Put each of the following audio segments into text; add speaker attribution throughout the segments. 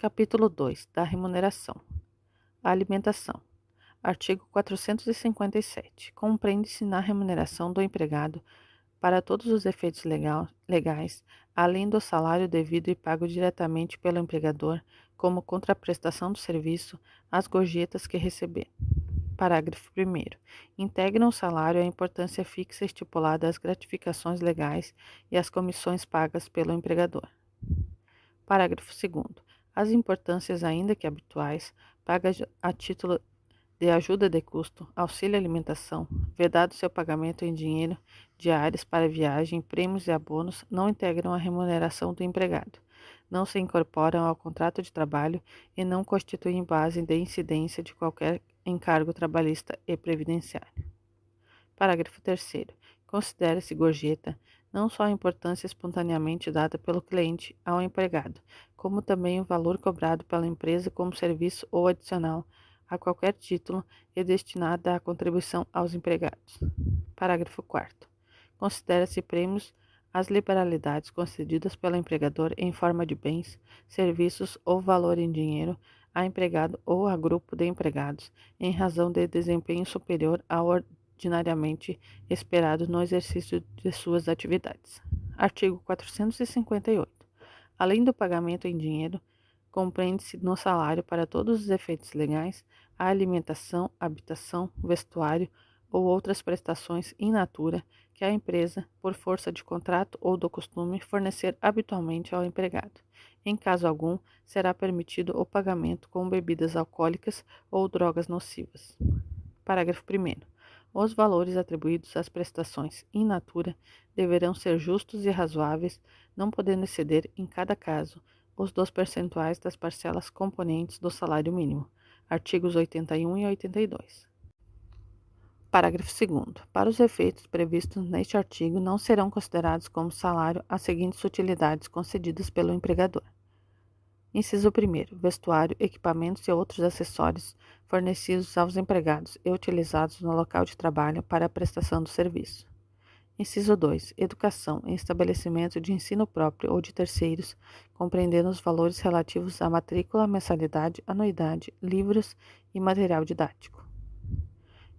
Speaker 1: Capítulo 2 da remuneração. A alimentação. Artigo 457. Compreende-se na remuneração do empregado, para todos os efeitos legais, além do salário devido e pago diretamente pelo empregador, como contraprestação do serviço, as gorjetas que receber. Parágrafo 1º. Integram o salário a importância fixa estipulada às gratificações legais e às comissões pagas pelo empregador. Parágrafo 2º. As importâncias, ainda que habituais, pagas a título de ajuda de custo, auxílio alimentação, vedado seu pagamento em dinheiro, diárias para viagem, prêmios e abonos, não integram a remuneração do empregado, não se incorporam ao contrato de trabalho e não constituem base de incidência de qualquer encargo trabalhista e previdenciário. Parágrafo 3º. Considera-se gorjeta não só a importância espontaneamente dada pelo cliente ao empregado, como também o valor cobrado pela empresa como serviço ou adicional a qualquer título e destinada à contribuição aos empregados. Parágrafo 4º. Considera-se prêmios as liberalidades concedidas pelo empregador em forma de bens, serviços ou valor em dinheiro a empregado ou a grupo de empregados, em razão de desempenho superior ao ordinariamente esperado no exercício de suas atividades. Artigo 458. Além do pagamento em dinheiro, compreende-se no salário, para todos os efeitos legais, a alimentação, habitação, vestuário ou outras prestações in natura que a empresa, por força de contrato ou do costume, fornecer habitualmente ao empregado. Em caso algum, será permitido o pagamento com bebidas alcoólicas ou drogas nocivas. Parágrafo 1º. Os valores atribuídos às prestações in natura deverão ser justos e razoáveis, não podendo exceder, em cada caso, os 2 percentuais das parcelas componentes do salário mínimo. Artigos 81 e 82. Parágrafo 2º. Para os efeitos previstos neste artigo, não serão considerados como salário as seguintes utilidades concedidas pelo empregador. Inciso 1º. Vestuário, equipamentos e outros acessórios fornecidos aos empregados e utilizados no local de trabalho para a prestação do serviço. Inciso 2. Educação em estabelecimento de ensino próprio ou de terceiros, compreendendo os valores relativos à matrícula, mensalidade, anuidade, livros e material didático.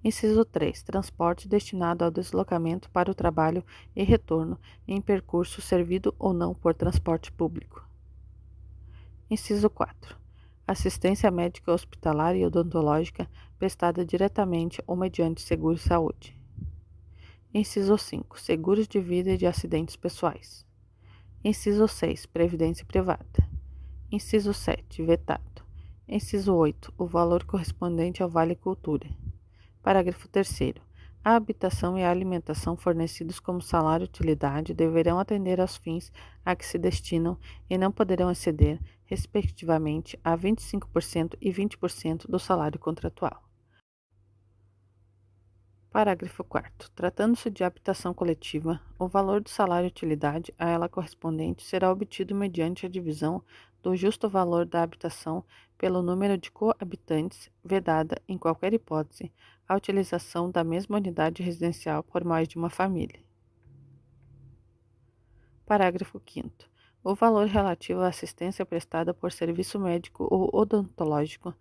Speaker 1: Inciso 3. Transporte destinado ao deslocamento para o trabalho e retorno em percurso servido ou não por transporte público. Inciso 4. Assistência médica hospitalar e odontológica prestada diretamente ou mediante seguro-saúde. Inciso 5. Seguros de vida e de acidentes pessoais. Inciso 6. Previdência privada. Inciso 7. Vetado. Inciso 8. O valor correspondente ao Vale Cultura. Parágrafo 3º. A habitação e a alimentação fornecidos como salário-utilidade deverão atender aos fins a que se destinam e não poderão exceder, respectivamente, a 25% e 20% do salário contratual. Parágrafo 4º. Tratando-se de habitação coletiva, o valor do salário-utilidade a ela correspondente será obtido mediante a divisão do justo valor da habitação pelo número de cohabitantes, vedada, em qualquer hipótese, a utilização da mesma unidade residencial por mais de uma família. Parágrafo 5º. O valor relativo à assistência prestada por serviço médico ou odontológico,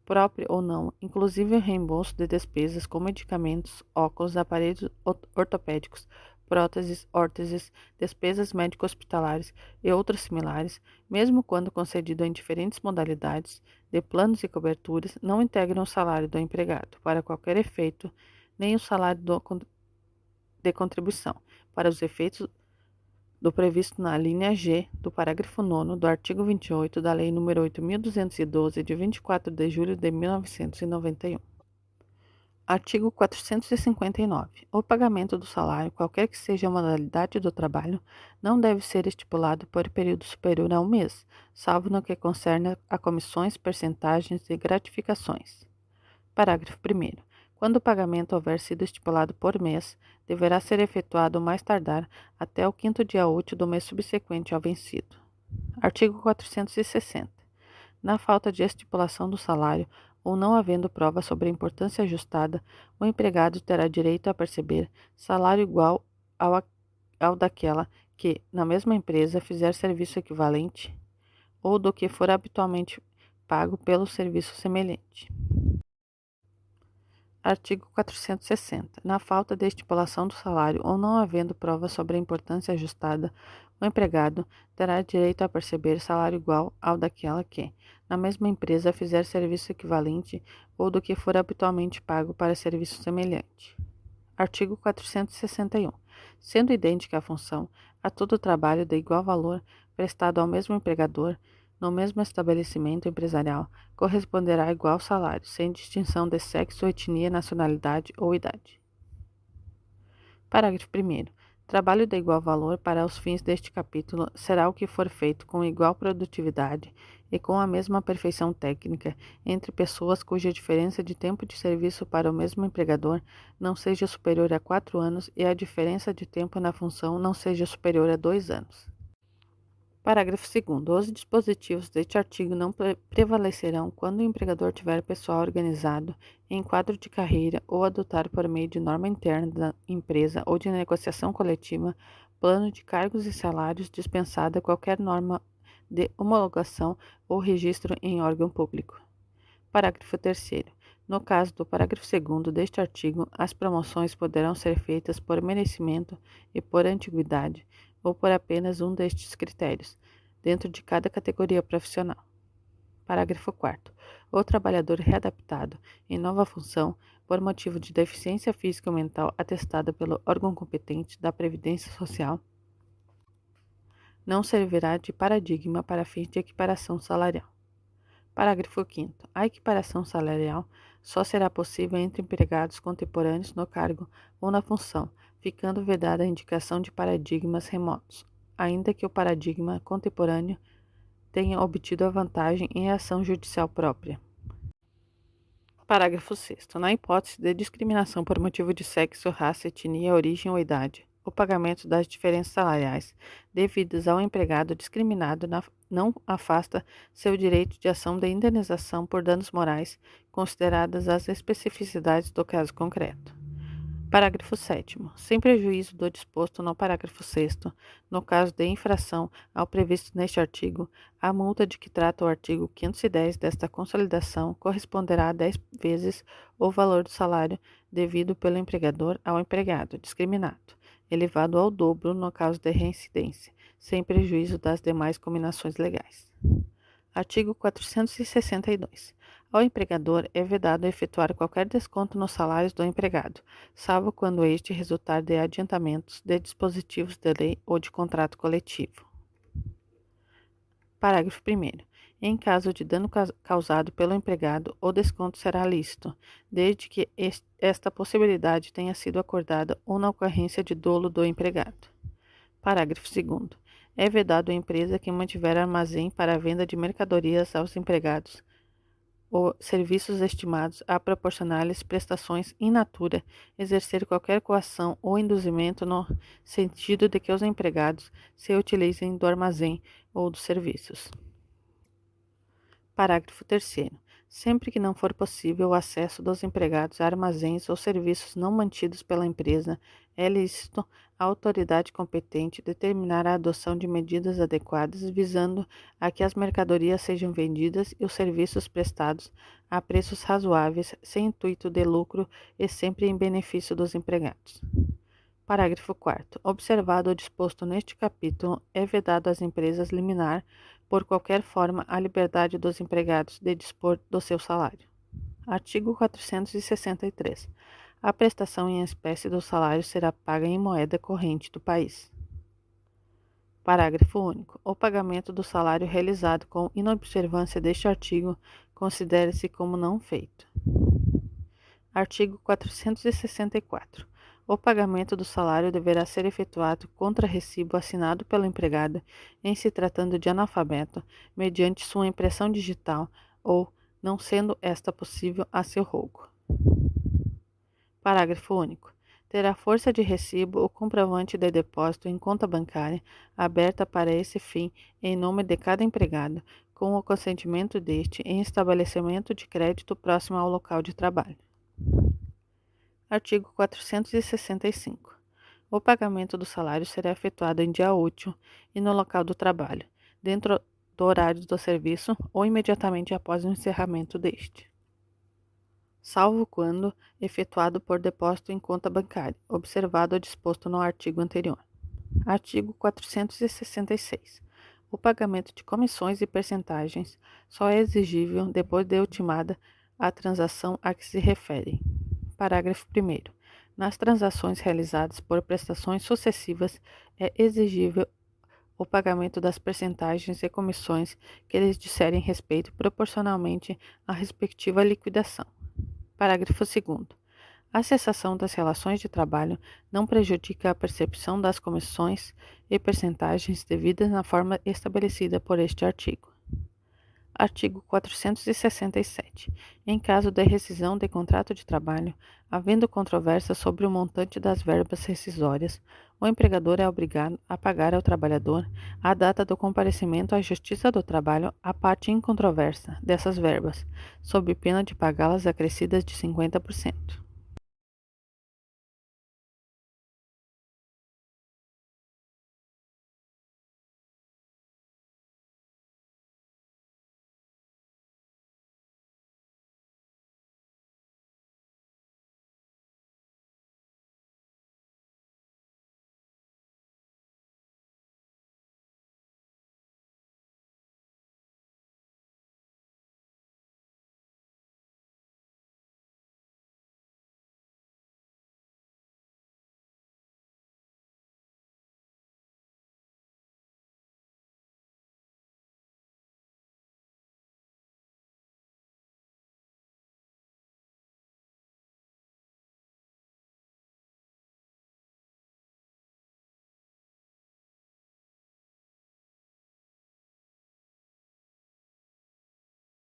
Speaker 1: próprio ou não, inclusive o reembolso de despesas com medicamentos, óculos, aparelhos ortopédicos, próteses, órteses, despesas médico-hospitalares e outras similares, mesmo quando concedido em diferentes modalidades de planos e coberturas, não integram o salário do empregado, para qualquer efeito, nem o salário de contribuição, para os efeitos do previsto na linha G do parágrafo 9º do artigo 28 da Lei nº 8.212, de 24 de julho de 1991. Artigo 459. O pagamento do salário, qualquer que seja a modalidade do trabalho, não deve ser estipulado por período superior a um mês, salvo no que concerne a comissões, percentagens e gratificações. Parágrafo 1º. Quando o pagamento houver sido estipulado por mês, deverá ser efetuado o mais tardar até o 5º dia útil do mês subsequente ao vencido. Artigo 460. Na falta de estipulação do salário, ou não havendo prova sobre a importância ajustada, o empregado terá direito a perceber salário igual ao daquela que, na mesma empresa, fizer serviço equivalente ou do que for habitualmente pago pelo serviço semelhante. Artigo 460. Na falta de estipulação do salário ou não havendo prova sobre a importância ajustada, o empregado terá direito a perceber salário igual ao daquela que, na mesma empresa, fizer serviço equivalente ou do que for habitualmente pago para serviço semelhante. Artigo 461. Sendo idêntica a função, a todo trabalho de igual valor prestado ao mesmo empregador, no mesmo estabelecimento empresarial, corresponderá igual salário, sem distinção de sexo, etnia, nacionalidade ou idade. Parágrafo 1º. Trabalho de igual valor para os fins deste capítulo será o que for feito com igual produtividade e com a mesma perfeição técnica entre pessoas cuja diferença de tempo de serviço para o mesmo empregador não seja superior a 4 anos e a diferença de tempo na função não seja superior a 2 anos. Parágrafo 2º. Os dispositivos deste artigo não prevalecerão quando o empregador tiver pessoal organizado em quadro de carreira ou adotar por meio de norma interna da empresa ou de negociação coletiva plano de cargos e salários dispensada qualquer norma de homologação ou registro em órgão público. Parágrafo 3º. No caso do parágrafo 2º deste artigo, as promoções poderão ser feitas por merecimento e por antiguidade, ou por apenas um destes critérios, dentro de cada categoria profissional. Parágrafo 4º. O trabalhador readaptado em nova função, por motivo de deficiência física ou mental atestada pelo órgão competente da Previdência Social, não servirá de paradigma para fins de equiparação salarial. Parágrafo 5º. A equiparação salarial só será possível entre empregados contemporâneos no cargo ou na função, ficando vedada a indicação de paradigmas remotos, ainda que o paradigma contemporâneo tenha obtido a vantagem em ação judicial própria. Parágrafo 6º. Na hipótese de discriminação por motivo de sexo, raça, etnia, origem ou idade, o pagamento das diferenças salariais devidas ao empregado discriminado não afasta seu direito de ação de indenização por danos morais, consideradas as especificidades do caso concreto. Parágrafo 7º. Sem prejuízo do disposto no parágrafo 6º, no caso de infração ao previsto neste artigo, a multa de que trata o artigo 510 desta consolidação corresponderá a 10 vezes o valor do salário devido pelo empregador ao empregado discriminado, elevado ao dobro no caso de reincidência, sem prejuízo das demais cominações legais. Artigo 462. Ao empregador é vedado efetuar qualquer desconto nos salários do empregado, salvo quando este resultar de adiantamentos de dispositivos de lei ou de contrato coletivo. Parágrafo 1º. Em caso de dano causado pelo empregado, o desconto será lícito, desde que esta possibilidade tenha sido acordada ou na ocorrência de dolo do empregado. Parágrafo 2º. É vedado à empresa que mantiver armazém para a venda de mercadorias aos empregados ou serviços estimados a proporcionar-lhes prestações in natura, exercer qualquer coação ou induzimento no sentido de que os empregados se utilizem do armazém ou dos serviços. Parágrafo 3º. Sempre que não for possível o acesso dos empregados a armazéns ou serviços não mantidos pela empresa, é lícito a autoridade competente determinar a adoção de medidas adequadas visando a que as mercadorias sejam vendidas e os serviços prestados a preços razoáveis, sem intuito de lucro e sempre em benefício dos empregados. Parágrafo 4º. Observado o disposto neste capítulo, é vedado às empresas liminar, por qualquer forma, a liberdade dos empregados de dispor do seu salário. Artigo 463. A prestação em espécie do salário será paga em moeda corrente do país. Parágrafo único. O pagamento do salário realizado com inobservância deste artigo considera-se como não feito. Artigo 464. O pagamento do salário deverá ser efetuado contra recibo assinado pelo empregado, em se tratando de analfabeto, mediante sua impressão digital ou, não sendo esta possível, a seu rogo. Parágrafo único. Terá força de recibo o comprovante de depósito em conta bancária aberta para esse fim em nome de cada empregado, com o consentimento deste em estabelecimento de crédito próximo ao local de trabalho. Artigo 465. O pagamento do salário será efetuado em dia útil e no local do trabalho, dentro do horário do serviço ou imediatamente após o encerramento deste, salvo quando efetuado por depósito em conta bancária, observado o disposto no artigo anterior. Artigo 466. O pagamento de comissões e percentagens só é exigível depois de ultimada a transação a que se refere. Parágrafo 1º. Nas transações realizadas por prestações sucessivas, é exigível o pagamento das percentagens e comissões que lhes disserem respeito proporcionalmente à respectiva liquidação. Parágrafo 2º. A cessação das relações de trabalho não prejudica a percepção das comissões e percentagens devidas na forma estabelecida por este artigo. Artigo 467. Em caso de rescisão de contrato de trabalho, havendo controvérsia sobre o montante das verbas rescisórias, o empregador é obrigado a pagar ao trabalhador, à data do comparecimento à Justiça do Trabalho, a parte incontrovérsia dessas verbas, sob pena de pagá-las acrescidas de 50%.